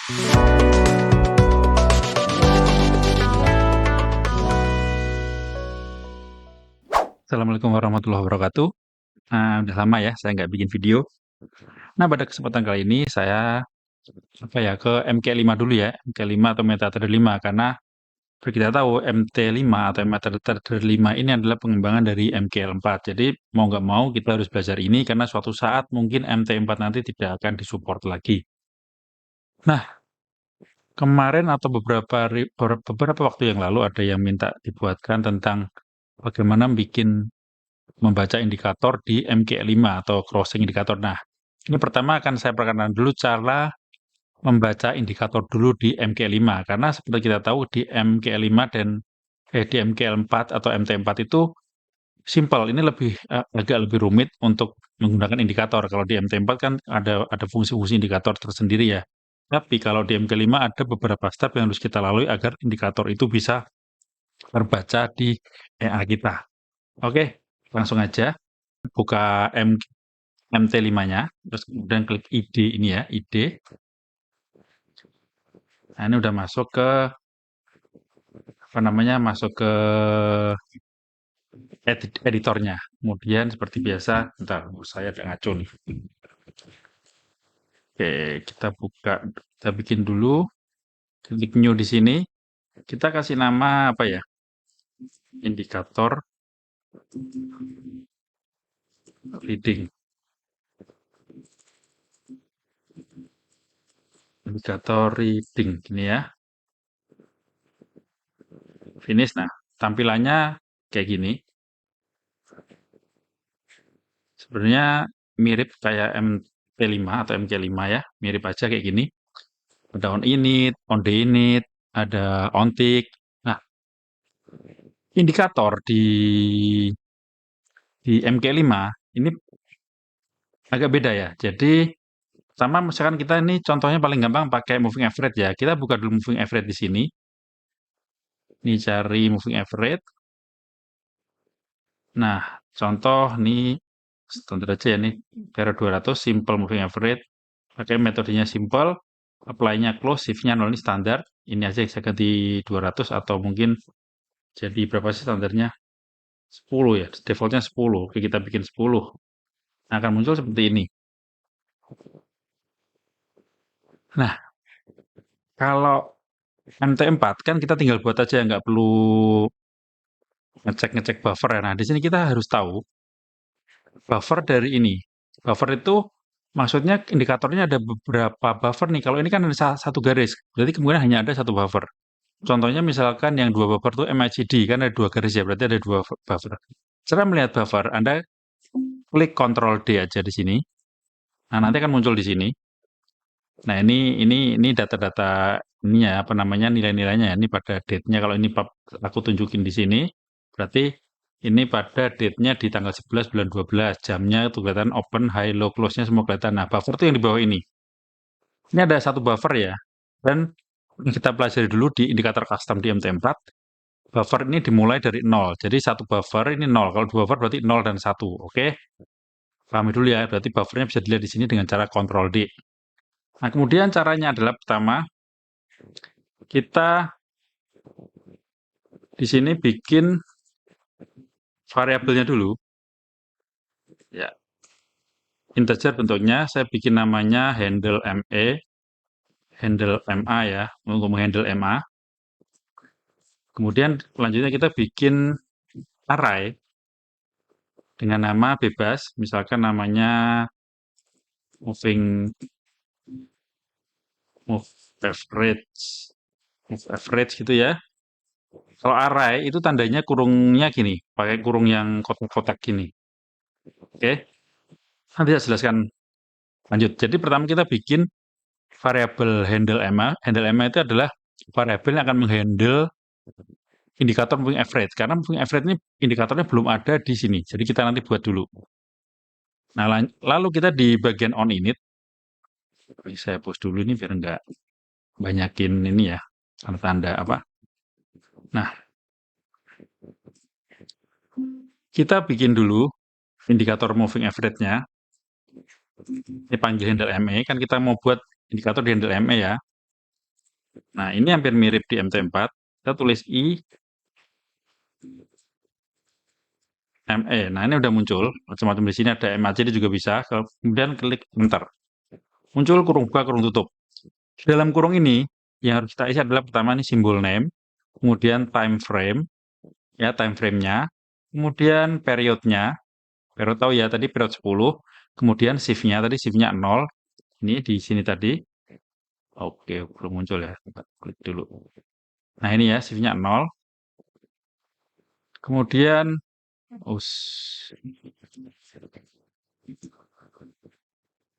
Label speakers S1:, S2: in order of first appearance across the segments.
S1: Assalamualaikum warahmatullahi wabarakatuh. Udah lama ya saya nggak bikin video. Nah, pada kesempatan kali ini saya ke MK5 dulu ya, MK5 atau MetaTrader 5 karena seperti kita tahu MT5 atau MetaTrader 5 ini adalah pengembangan dari MKL4. Jadi mau nggak mau kita harus belajar ini karena suatu saat mungkin MT4 nanti tidak akan disupport lagi. Nah, kemarin atau beberapa waktu yang lalu ada yang minta dibuatkan tentang bagaimana membaca indikator di MK5 atau crossing indikator. Nah, ini pertama akan saya perkenalkan dulu cara membaca indikator dulu di MK5 karena seperti kita tahu di MK5 dan di MK4 atau MT4 itu simple. Ini agak lebih rumit untuk menggunakan indikator. Kalau di MT4 kan ada fungsi-fungsi indikator tersendiri ya. Tapi kalau di MK5 ada beberapa step yang harus kita lalui agar indikator itu bisa terbaca di EA kita. Oke, langsung aja buka MT5-nya, terus kemudian klik ID ini ya, ID. Nah, ini udah masuk ke masuk ke editornya. Kemudian seperti biasa, bentar, saya ada ngaco nih. Oke, kita bikin dulu, klik new di sini. Kita kasih nama apa ya? Indikator reading. Indikator reading, gini ya. Finish. Nah, tampilannya kayak gini. Sebenarnya mirip kayak MT5 atau MK5 ya, mirip aja kayak gini. Ada on init, on day init, ada on tick. Nah, indikator di MK5 ini agak beda ya. Jadi sama misalkan kita ini contohnya paling gampang pakai moving average ya. Kita buka dulu moving average di sini. Ini cari moving average. Nah, contoh nih standar aja ya nih periode 200 simple moving average. Pakai metodenya simple, apply-nya close, shift-nya 0 ini standar. Ini aja saya ganti 200 atau mungkin jadi berapa sih standarnya? 10 ya, defaultnya 10. Oke, kita bikin 10. Nah, akan muncul seperti ini. Nah, kalau MT4 kan kita tinggal buat aja, nggak perlu ngecek-ngecek buffer ya. Nah, di sini kita harus tahu buffer dari ini. Buffer itu maksudnya indikatornya ada beberapa buffer nih. Kalau ini kan ada satu garis, berarti kemudian hanya ada satu buffer. Contohnya misalkan yang dua buffer itu MACD, kan ada dua garis ya, berarti ada dua buffer. Cara melihat buffer, Anda klik Ctrl D aja di sini. Nah, nanti akan muncul di sini. Nah, ini data-data ini ya, apa namanya, nilai-nilainya ya. Ini pada date-nya, kalau ini aku tunjukin di sini, berarti ini pada date-nya di tanggal 11 bulan 12, jamnya itu kelihatan open, high, low, close-nya semua kelihatan. Nah, buffer itu yang di bawah ini. Ini ada satu buffer ya, dan kita pelajari dulu di indikator custom di MT4. Buffer ini dimulai dari 0. Jadi satu buffer ini 0. Kalau dua buffer berarti 0 dan 1. Oke? Pahami dulu ya. Berarti buffernya bisa dilihat di sini dengan cara Ctrl D. Nah, kemudian caranya adalah pertama, kita di sini bikin variabelnya dulu. Ya, integer bentuknya. Saya bikin namanya handle MA. Handle MA ya, untuk menghandle MA. Kemudian selanjutnya kita bikin array dengan nama bebas. Misalkan namanya moving move average. Move average gitu ya. Kalau array itu tandanya kurungnya gini, pakai kurung yang kotak-kotak gini. Oke, nanti saya jelaskan lanjut. Jadi pertama kita bikin variabel handle EMA. Handle EMA itu adalah variabel yang akan menghandle indikator moving average. Karena moving average ini indikatornya belum ada di sini. Jadi kita nanti buat dulu. Nah, lalu kita di bagian on init. Saya post dulu ini biar nggak banyakin ini ya, tanda-tanda apa. Nah, kita bikin dulu indikator moving average-nya. Ini panggil handle MA, kan kita mau buat indikator di handle MA ya. Nah, ini hampir mirip di MT4. Kita tulis I, ME. Nah, ini udah muncul. Macam-macam di sini ada MAJD juga bisa. Kemudian klik Enter. Muncul kurung buka, kurung tutup. Dalam kurung ini, yang harus kita isi adalah pertama ini simbol name, kemudian time frame, ya time frame-nya, kemudian periodnya, period tahu ya tadi period 10, kemudian shift-nya tadi shift-nya 0, ini di sini tadi. Oke, belum muncul ya. Kita klik dulu. Nah, ini ya shift-nya 0. Kemudian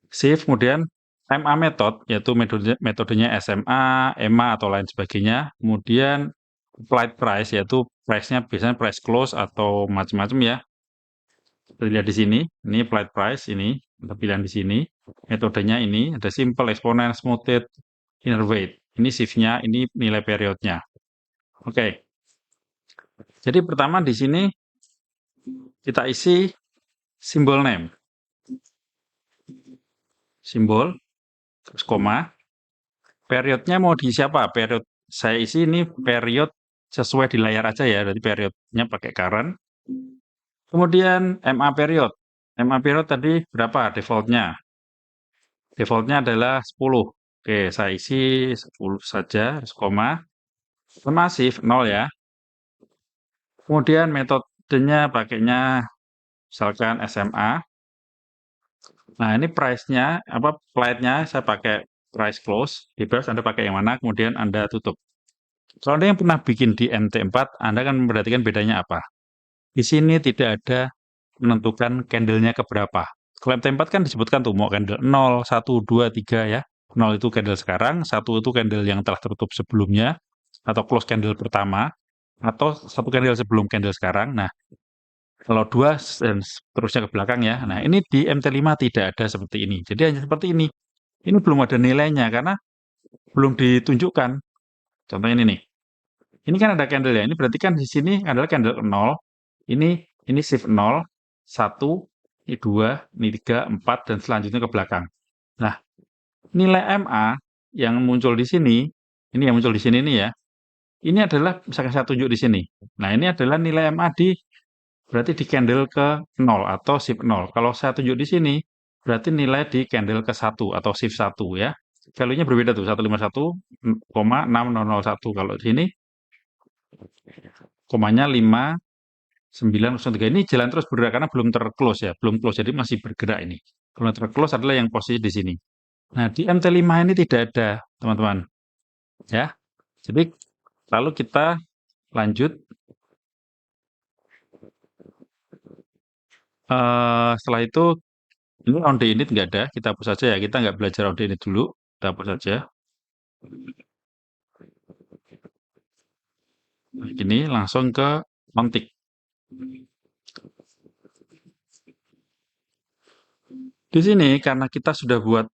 S1: shift, kemudian MA method, yaitu metodenya SMA, EMA, atau lain sebagainya. Kemudian applied price, yaitu price-nya biasanya price close atau macam-macam ya. Kita lihat di sini, ini applied price, ini kita pilihan di sini. Metodenya ini ada simple, exponent, smoothed, inner weight. Ini shift-nya, ini nilai periodnya. Oke. Jadi pertama di sini kita isi simbol name. Simbol, terus koma. Periodnya mau diisi apa? Period saya isi ini period sesuai di layar aja ya. Jadi periodnya pakai current. Kemudian MA period. MA period tadi berapa defaultnya? Defaultnya adalah 10. Oke, saya isi 10 saja, koma. Masif 0 ya. Kemudian metodenya pakainya misalkan SMA. Nah, ini price-nya, plate-nya saya pakai price close. Bebas Anda pakai yang mana, kemudian Anda tutup. Kalau Anda yang pernah bikin di MT4, Anda akan memperhatikan bedanya apa. Di sini tidak ada menentukan candle-nya keberapa. Kalau MT4 kan disebutkan tuh mau candle 0, 1, 2, 3 ya. 0 itu candle sekarang, 1 itu candle yang telah tertutup sebelumnya, atau close candle pertama, atau satu candle sebelum candle sekarang. Nah, kalau 2 dan seterusnya ke belakang ya. Nah, ini di MT5 tidak ada seperti ini. Jadi hanya seperti ini. Ini belum ada nilainya karena belum ditunjukkan. Contohnya ini nih. Ini kan ada candle ya. Ini berarti kan di sini adalah candle 0. Ini shift 0, 1, ini 2, ini 3, 4, dan selanjutnya ke belakang. Nah, nilai MA yang muncul di sini, ini yang muncul di sini nih ya. Ini adalah misalkan saya tunjuk di sini. Nah, ini adalah nilai MA berarti di candle ke 0 atau shift 0. Kalau saya tunjuk di sini, berarti nilai di candle ke 1 atau shift 1 ya. Value-nya berbeda tuh, 151,6001. Kalau di sini, komanya 5,903. Ini jalan terus bergerak karena belum terclose ya. Belum close, jadi masih bergerak ini. Kalau terclose adalah yang posisi di sini. Nah, di MT5 ini tidak ada, teman-teman. Ya. Jadi, lalu kita lanjut. Setelah itu, ini on the init nggak ada, kita hapus saja ya. Kita nggak belajar on the init dulu, kita hapus saja. Nah, gini langsung ke on-tick. Di sini karena kita sudah buat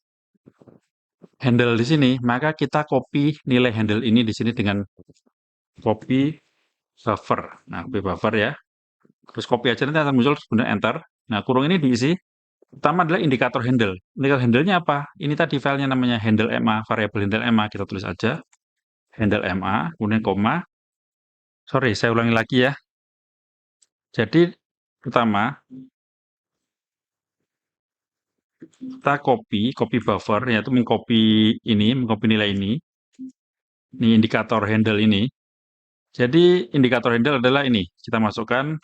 S1: handle di sini, maka kita copy nilai handle ini di sini dengan copy buffer. Nah, copy buffer ya. Terus copy aja nanti akan muncul sebenarnya enter. Nah, kurung ini diisi. Pertama adalah indikator handle. Indikator handle-nya apa? Ini tadi filenya namanya handle MA, variabel handle MA. Kita tulis aja handle MA, kemudian koma. Sorry, saya ulangi lagi ya. Jadi, pertama, kita copy buffer, yaitu mengcopy nilai ini. Ini indikator handle ini. Jadi, indikator handle adalah ini. Kita masukkan,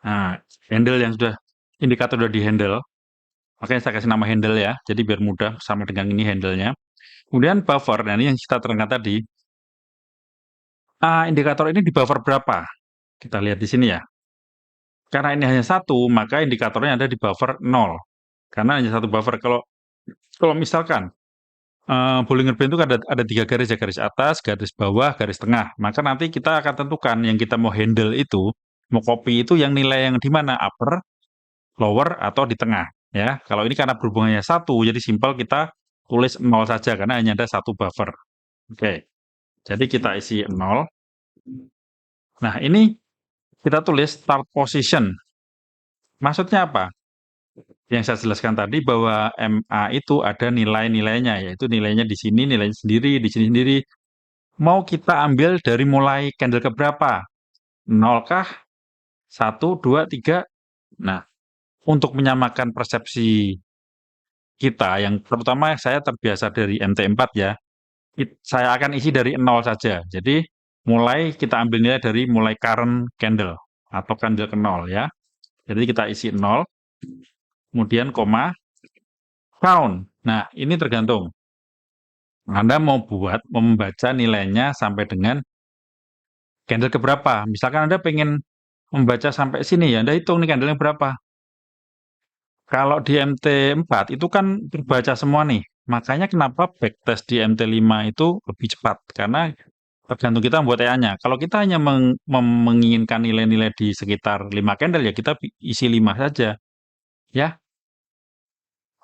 S1: nah, handle yang indikator sudah di-handle. Makanya saya kasih nama handle ya. Jadi, biar mudah sama dengan ini handle-nya. Kemudian buffer, nah ini yang kita terangkan tadi. Indikator ini di buffer berapa? Kita lihat di sini ya. Karena ini hanya satu, maka indikatornya ada di buffer 0. Karena hanya satu buffer. Kalau misalkan Bollinger Band itu ada 3 garis ya, garis atas, garis bawah, garis tengah. Maka nanti kita akan tentukan yang kita mau handle itu, mau copy itu yang nilai yang di mana, upper, lower, atau di tengah. Ya, kalau ini karena berhubungannya satu, jadi simpel kita tulis 0 saja karena hanya ada satu buffer. Oke, jadi kita isi 0. Nah, ini kita tulis start position. Maksudnya apa? yang saya jelaskan tadi bahwa MA itu ada nilai-nilainya, yaitu nilainya di sini, nilainya sendiri, di sini sendiri. Mau kita ambil dari mulai candle keberapa? 0 kah? 1, 2, 3? Nah, untuk menyamakan persepsi kita, yang terutama saya terbiasa dari MT4 ya, saya akan isi dari 0 saja. Jadi, mulai kita ambil nilai dari mulai current candle atau candle ke 0 ya. Jadi kita isi 0, kemudian koma, count. Nah, ini tergantung. Anda mau membaca nilainya sampai dengan candle keberapa. Misalkan Anda pengen membaca sampai sini ya, Anda hitung nih candle yang berapa. Kalau di MT4 itu kan terbaca semua nih. Makanya kenapa backtest di MT5 itu lebih cepat. Karena tergantung kita membuat EA-nya. Kalau kita hanya menginginkan nilai-nilai di sekitar 5 candle ya kita isi 5 saja. Ya,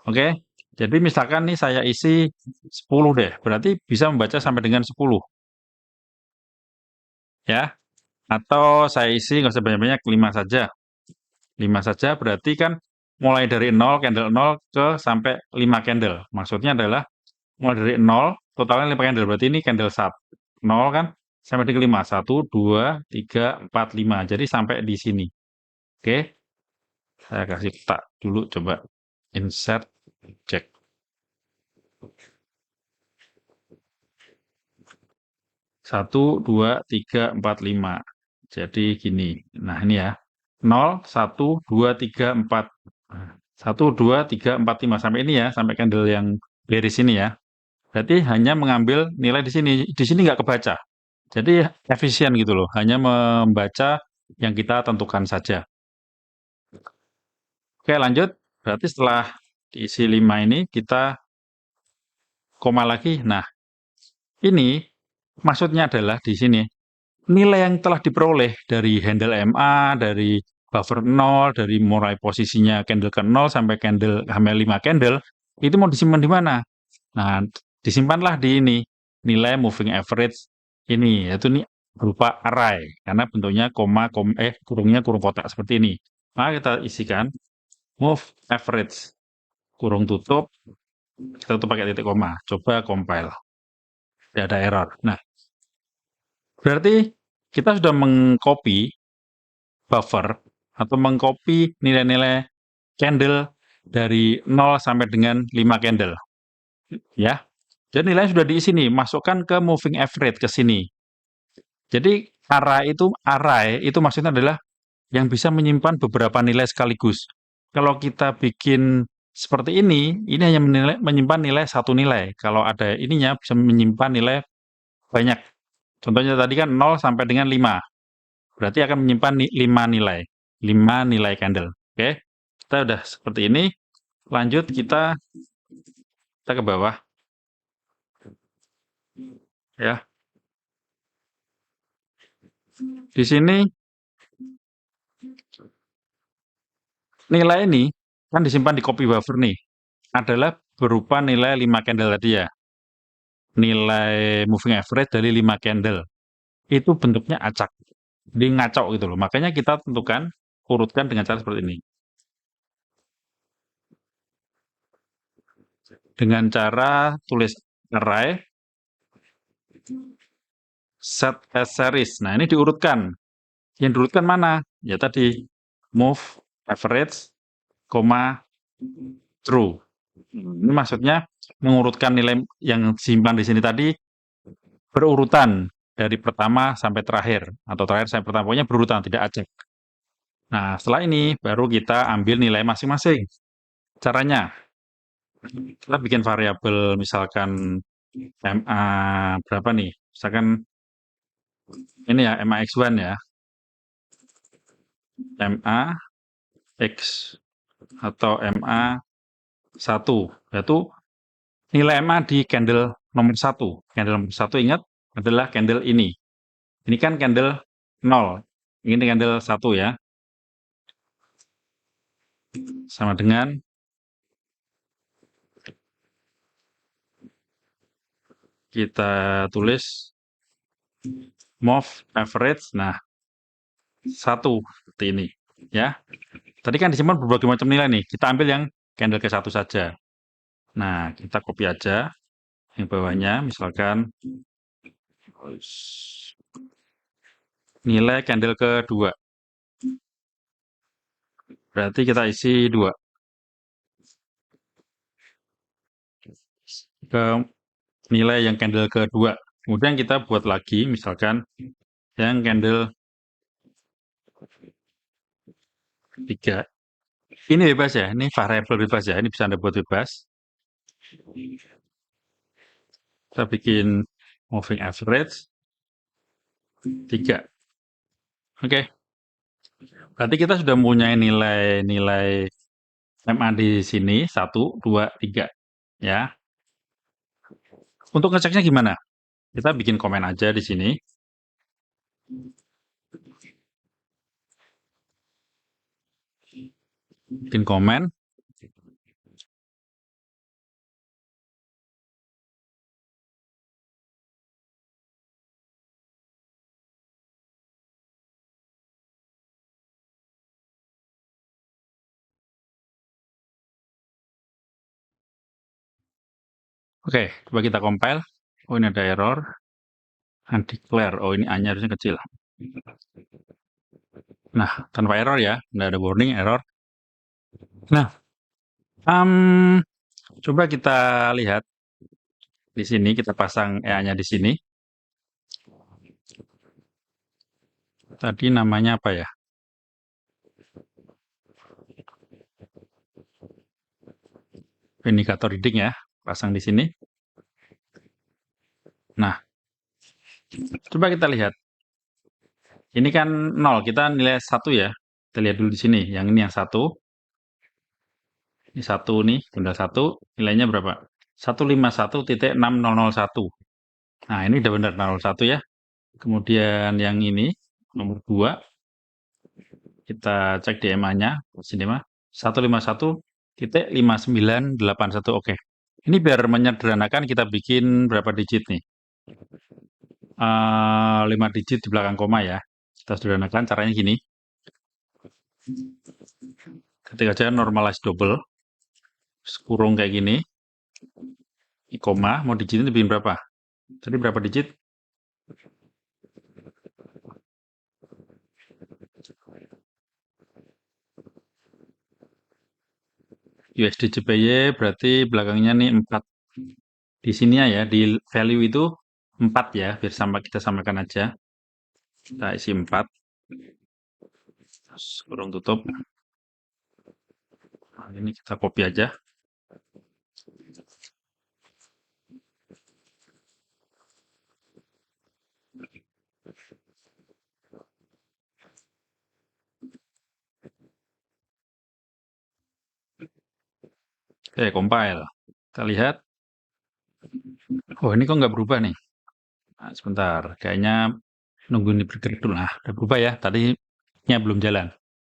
S1: oke. Jadi misalkan nih saya isi 10 deh. Berarti bisa membaca sampai dengan 10. Ya. Atau saya isi nggak usah banyak-banyak 5 saja. 5 saja berarti kan mulai dari 0, candle 0 ke sampai 5 candle. Maksudnya adalah mulai dari 0, totalnya 5 candle. Berarti ini candle 1. 0 kan sampai dengan 5. 1, 2, 3, 4, 5. Jadi sampai di sini. Oke. Saya kasih peta dulu coba. Insert, cek. 1, 2, 3, 4, 5. Jadi gini. Nah ini ya. 0, 1, 2, 3, 4. 1, 2, 3, 4, 5. Sampai ini ya. Sampai candle yang bearish ini ya. Berarti hanya mengambil nilai di sini. Di sini nggak kebaca. Jadi efisien gitu loh. Hanya membaca yang kita tentukan saja. Oke lanjut. Berarti setelah diisi 5 ini kita koma lagi. Nah ini maksudnya adalah di sini. Nilai yang telah diperoleh dari handle MA, dari buffer 0, dari mulai posisinya candle ke 0 sampai candle sampai 5 candle, itu mau disimpan di mana? Nah, disimpanlah di ini, nilai moving average ini, yaitu ini berupa array, karena bentuknya kurungnya kurung kotak seperti ini. Maka kita isikan move average, kurung tutup, kita tutup pakai titik koma. Coba compile, tidak ada error. Nah, berarti kita sudah mengcopy buffer atau mengcopy nilai-nilai candle dari 0 sampai dengan 5 candle. Ya. Jadi nilainya sudah diisi nih, masukkan ke moving average ke sini. Jadi array itu maksudnya adalah yang bisa menyimpan beberapa nilai sekaligus. Kalau kita bikin seperti ini hanya menyimpan nilai satu nilai. Kalau ada ininya bisa menyimpan nilai banyak. Contohnya tadi kan 0 sampai dengan 5. Berarti akan menyimpan 5 nilai. 5 nilai candle. Oke. Kita udah seperti ini. Lanjut kita ke bawah. Ya. Di sini nilai ini kan disimpan di copy buffer nih. Adalah berupa nilai 5 candle tadi ya. Nilai moving average dari 5 candle. Itu bentuknya acak. Jadi ngacau gitu loh. Makanya kita tentukan, urutkan dengan cara seperti ini. Dengan cara tulis array set as series. Nah, ini diurutkan. Yang diurutkan mana? Ya tadi move average, true. Ini maksudnya mengurutkan nilai yang disimpan di sini tadi berurutan dari pertama sampai terakhir atau terakhir sampai pertama, pokoknya berurutan, tidak acak. Nah, setelah ini baru kita ambil nilai masing-masing. Caranya, kita bikin variabel misalkan MA berapa nih? Misalkan ini ya, MA X1 ya. MA X atau MA 1. Yaitu nilai MA di candle nomor 1. Candle nomor 1 ingat adalah candle ini. Ini kan candle 0. Ini candle 1 ya. Sama dengan kita tulis move average. Nah, 1 seperti ini ya. Tadi kan disimpan berbagai macam nilai nih. Kita ambil yang candle ke satu saja. Nah, kita copy aja yang bawahnya, misalkan nilai candle kedua. Berarti kita isi 2 ke nilai yang candle kedua. Kemudian kita buat lagi, misalkan yang candle 3. Ini bebas ya, ini variabel bebas ya, ini bisa Anda buat bebas. Kita bikin moving average 3. Oke. Berarti kita sudah mempunyai nilai-nilai MA di sini 1, 2, 3 ya. Untuk ngeceknya gimana? Kita bikin komen aja di sini. Bikin komen. Oke, coba kita compile. Oh, ini ada error. Undeclare. Oh, ini A-nya harusnya kecil. Nah, tanpa error ya. Nggak ada warning error. Nah, coba kita lihat di sini. Kita pasang EA-nya di sini. Tadi namanya apa ya? Indikator reading ya. Pasang di sini. Nah, coba kita lihat. Ini kan 0, kita nilai 1 ya. Kita lihat dulu di sini. Yang ini yang 1. Ini 1 nih, tanggal 1. Nilainya berapa? 151.6001. Nah, ini udah benar 01 ya. Kemudian yang ini, nomor 2. Kita cek DMA-nya. Sini mah. 151.5981. Oke. Ini biar menyederhanakan kita bikin berapa digit nih. 5 digit di belakang koma ya. Kita sederhanakan caranya gini. Ketik aja normalize double. Kurung kayak gini. Koma, mau digitnya dibikin berapa? Tadi berapa digit? USD JPY berarti belakangnya nih 4. Di sini ya, di value itu 4 ya, biar sama kita samakan aja. Kita isi 4. Terus kurung tutup. Nah, ini kita copy aja. Oke, compile. Kita lihat. Oh, ini kok nggak berubah nih? Nah, sebentar, kayaknya nunggu ini bergerak dulu. Nah, udah berubah ya. Tadinya belum jalan.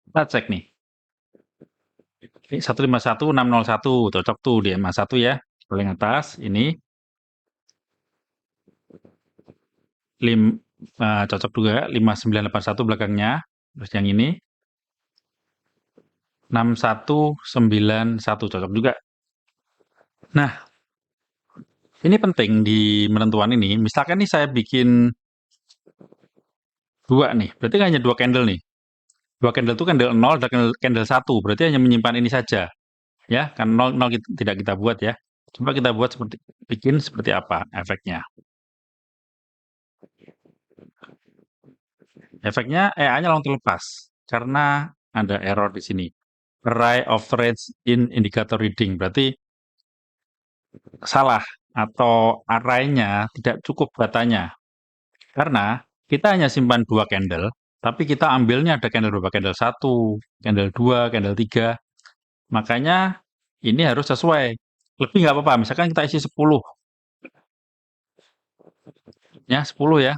S1: Kita cek nih. Ini 151.601, cocok tuh di MA1 ya. Paling atas, ini cocok juga 5981 belakangnya. Terus yang ini 6191 cocok juga. Nah, ini penting di menentuan ini. Misalkan nih saya bikin 2 nih, berarti hanya 2 candle nih. 2 candle itu candle 0 dan candle 1, berarti hanya menyimpan ini saja. Ya, kan 0, 0 tidak kita buat ya. Coba kita buat bikin seperti apa efeknya. Efeknya EA-nya langsung terlepas karena ada error di sini. Array of threads in indicator reading. Berarti salah atau array-nya tidak cukup datanya. Karena kita hanya simpan 2 candle, tapi kita ambilnya ada candle berapa? Candle 1, candle 2, candle 3. Makanya ini harus sesuai. Lebih nggak apa-apa, misalkan kita isi 10. Ya, 10 ya.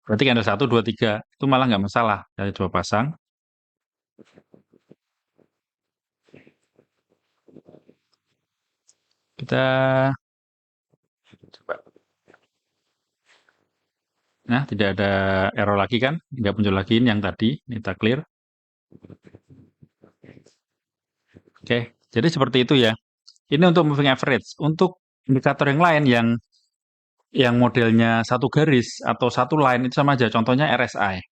S1: Berarti candle 1, 2, 3. Itu malah nggak masalah. Saya coba pasang. Kita coba. Nah, tidak ada error lagi kan? Nggak muncul lagi yang tadi. Ini kita clear. Oke, Jadi seperti itu ya. Ini untuk moving average. Untuk indikator yang lain yang modelnya satu garis atau satu line itu sama aja. Contohnya RSI.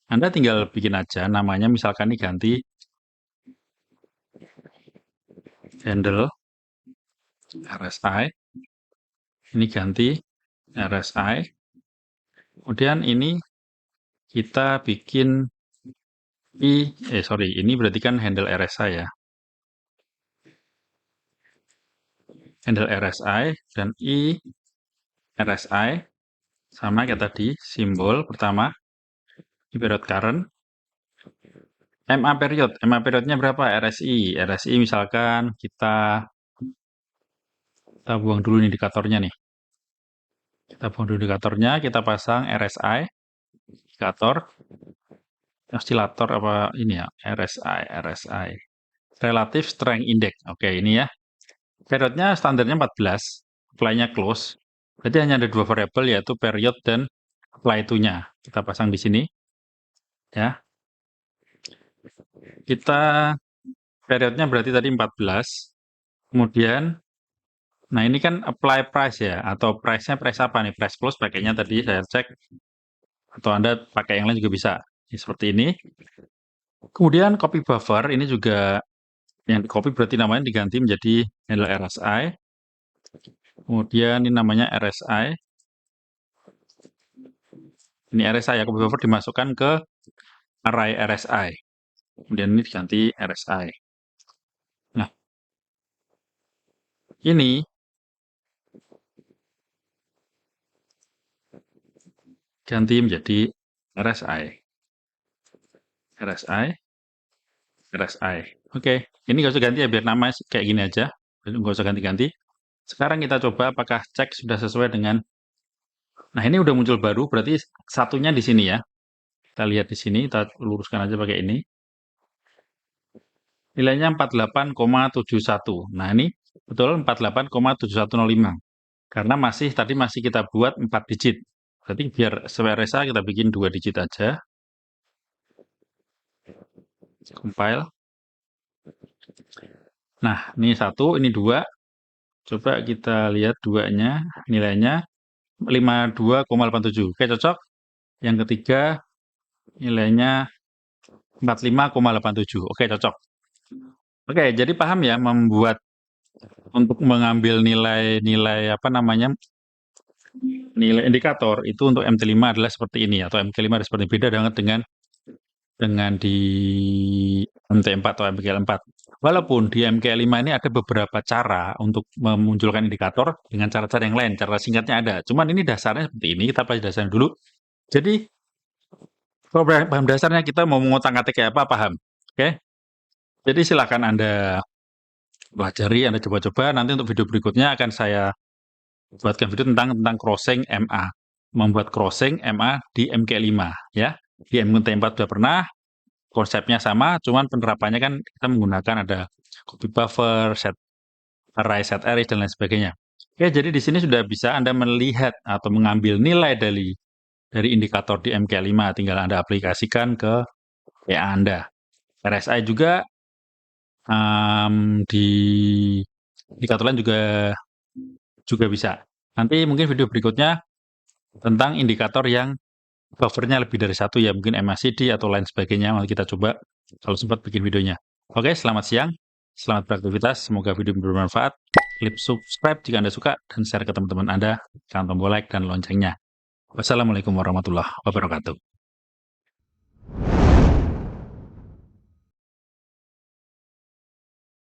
S1: Anda tinggal bikin aja namanya, misalkan ini ganti handle RSI. Ini ganti RSI. Kemudian ini kita bikin ini berarti kan handle RSI ya. Handle RSI dan RSI sama kayak tadi, simbol pertama di period current. MA periodnya berapa? RSI misalkan kita buang dulu indikatornya nih. Kita buang dulu indikatornya, kita pasang RSI, indikator, oscillator apa ini ya, RSI. Relative Strength Index. Oke, ini ya. Periodnya standarnya 14, apply-nya close. Berarti hanya ada dua variabel, yaitu period dan apply to-nya. Kita pasang di sini. Ya. Kita periodnya berarti tadi 14. Kemudian, nah ini kan apply price ya, atau price-nya price apa nih? Price close pakainya tadi saya cek. Atau Anda pakai yang lain juga bisa. Ini seperti ini. Kemudian copy buffer, ini juga yang di copy berarti namanya diganti menjadi handle RSI. Kemudian ini namanya RSI. Ini RSI ya, copy buffer dimasukkan ke array RSI. Kemudian ini diganti RSI. Nah, ini ganti menjadi RSI. RSI. RSI. Oke, ini nggak usah ganti ya, biar nama kayak gini aja. Nggak usah ganti-ganti. Sekarang kita coba apakah cek sudah sesuai dengan. Nah, ini udah muncul baru, berarti satunya di sini ya. Kita lihat di sini, kita luruskan aja pakai ini. Nilainya 48,71. Nah, ini betul 48,7105. Karena tadi masih kita buat 4 digit. Berarti biar sesuai RSA kita bikin 2 digit aja. Compile. Nah, ini 1, ini 2. Coba kita lihat duanya, nilainya 52,87. Oke, cocok. Yang ketiga, nilainya 45,87. Oke, cocok. Oke, jadi paham ya untuk mengambil nilai apa namanya, nilai indikator itu untuk MT5 adalah seperti ini, atau MK5 adalah seperti beda banget dengan di MT4 atau MK4. Walaupun di MK5 ini ada beberapa cara untuk memunculkan indikator dengan cara-cara yang lain. Cara singkatnya ada. Cuman ini dasarnya seperti ini. Kita pelajari dasarnya dulu. Jadi, kalau paham dasarnya, kita mau mengotak-atik kayak apa, paham. Oke? Jadi silakan Anda pelajari, Anda coba-coba. Nanti untuk video berikutnya akan saya buatkan video tentang crossing MA. Membuat crossing MA di MK5. Ya. Di MT4 sudah pernah. Konsepnya sama, cuman penerapannya kan kita menggunakan ada copy buffer, set array, set array, dan lain sebagainya. Oke, jadi di sini sudah bisa Anda melihat atau mengambil nilai dari indikator di MK5, tinggal Anda aplikasikan ke PA Anda. RSI juga di indikator lain juga bisa. Nanti mungkin video berikutnya tentang indikator yang buffernya lebih dari satu ya, mungkin MACD atau lain sebagainya. Nanti kita coba kalau sempat bikin videonya. Oke, selamat siang. Selamat beraktivitas. Semoga video bermanfaat. Klik subscribe jika Anda suka dan share ke teman-teman Anda. Jangan tombol like dan loncengnya. Wassalamualaikum warahmatullahi wabarakatuh.